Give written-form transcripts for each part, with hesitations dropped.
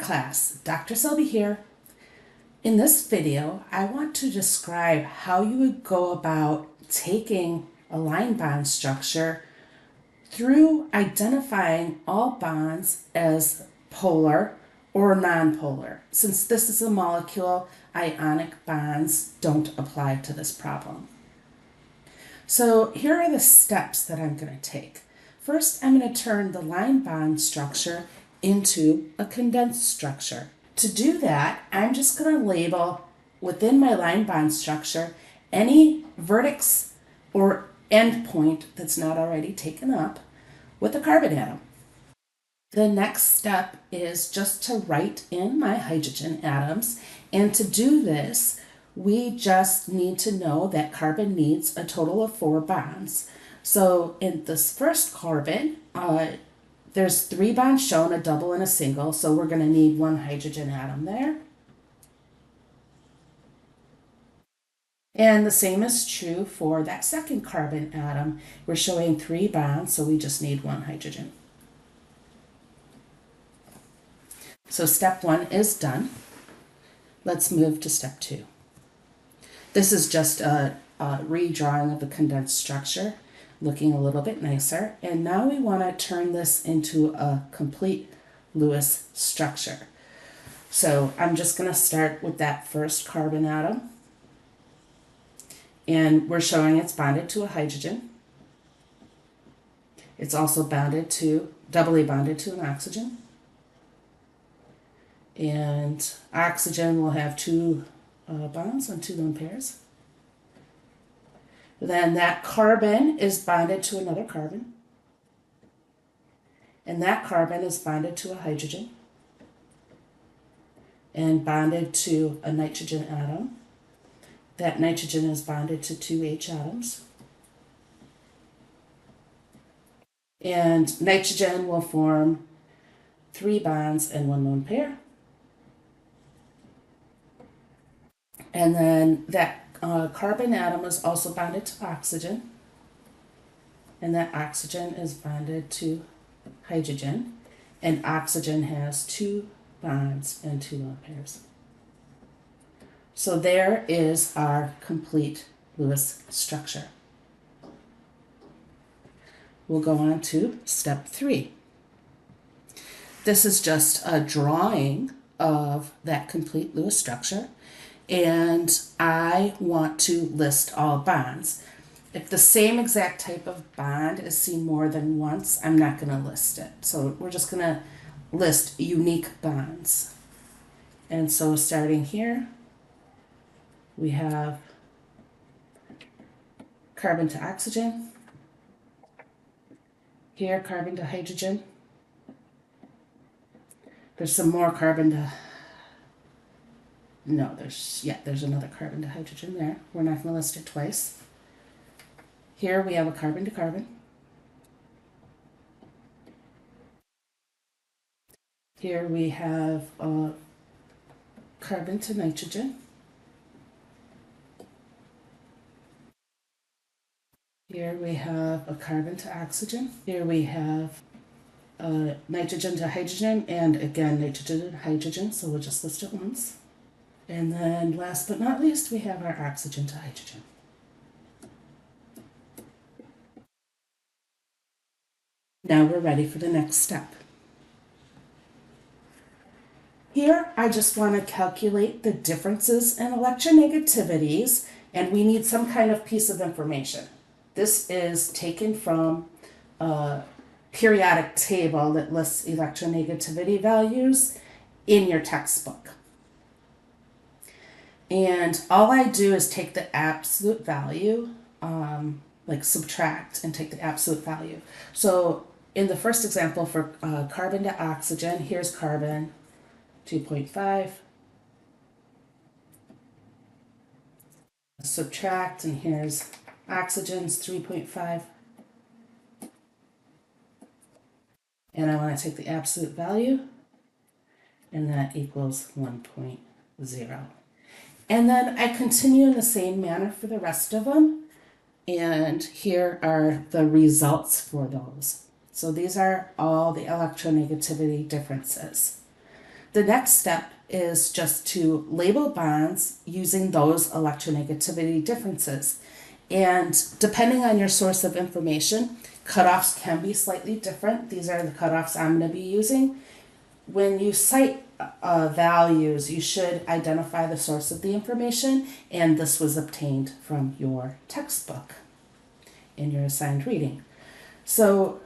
class, Dr. Selby here. In this video, I want to describe how you would go about taking a line bond structure through identifying all bonds as polar or nonpolar. Since this is a molecule, ionic bonds don't apply to this problem. So here are the steps that I'm going to take. First, I'm going to turn the line bond structure into a condensed structure. To do that, I'm just going to label within my line bond structure any vertex or endpoint that's not already taken up with a carbon atom. The next step is just to write in my hydrogen atoms, and to do this, we just need to know that carbon needs a total of 4 bonds. So in this first carbon, there's 3 bonds shown, a double and a single, so we're going to need 1 hydrogen atom there. And the same is true for that second carbon atom. We're showing 3 bonds, so we just need 1 hydrogen. So step 1 is done. Let's move to step 2. This is just a redrawing of the condensed structure, looking a little bit nicer. And now we want to turn this into a complete Lewis structure. So I'm just going to start with that first carbon atom. And we're showing it's bonded to a hydrogen. It's also doubly bonded to an oxygen. And oxygen will have 2 bonds on 2 lone pairs. Then that carbon is bonded to another carbon. And that carbon is bonded to a hydrogen and bonded to a nitrogen atom. That nitrogen is bonded to 2 H atoms. And nitrogen will form 3 bonds and 1 lone pair. And then that carbon atom is also bonded to oxygen. And that oxygen is bonded to hydrogen. And oxygen has 2 bonds and 2 lone pairs. So there is our complete Lewis structure. We'll go on to step 3. This is just a drawing of that complete Lewis structure. And I want to list all bonds. If the same exact type of bond is seen more than once, I'm not going to list it. So we're just going to list unique bonds. And so starting here, we have carbon to oxygen. Here, carbon to hydrogen. There's some more carbon to... No, there's another carbon to hydrogen there. We're not going to list it twice. Here we have a carbon to carbon. Here we have a carbon to nitrogen. Here we have a carbon to oxygen. Here we have nitrogen to hydrogen, and again nitrogen to hydrogen, so we'll just list it once. And then last but not least, we have our oxygen to hydrogen. Now we're ready for the next step. Here, I just want to calculate the differences in electronegativities, and we need some kind of piece of information. This is taken from a periodic table that lists electronegativity values in your textbook. And all I do is take the absolute value, like subtract and take the absolute value. So in the first example for carbon to oxygen, here's carbon 2.5. Subtract, and here's oxygen's 3.5. And I want to take the absolute value, and that equals 1.0. And then I continue in the same manner for the rest of them. And here are the results for those. So these are all the electronegativity differences. The next step is just to label bonds using those electronegativity differences. And depending on your source of information, cutoffs can be slightly different. These are the cutoffs I'm going to be using. When you cite values, you should identify the source of the information, and this was obtained from your textbook in your assigned reading. So,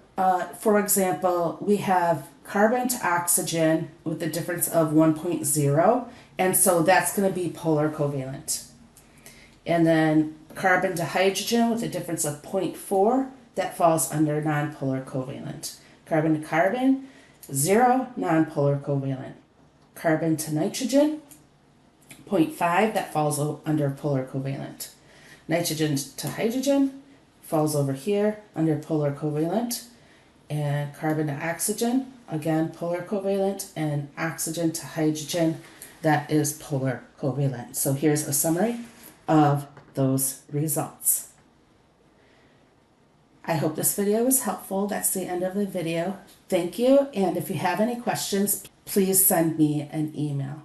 for example, we have carbon to oxygen with a difference of 1.0, and so that's going to be polar covalent. And then carbon to hydrogen with a difference of 0.4, that falls under nonpolar covalent. Carbon to carbon, 0, nonpolar covalent. Carbon to nitrogen, 0.5, that falls under polar covalent. Nitrogen to hydrogen falls over here under polar covalent. And carbon to oxygen, again, polar covalent. And oxygen to hydrogen, that is polar covalent. So here's a summary of those results. I hope this video was helpful. That's the end of the video. Thank you, and if you have any questions, please send me an email.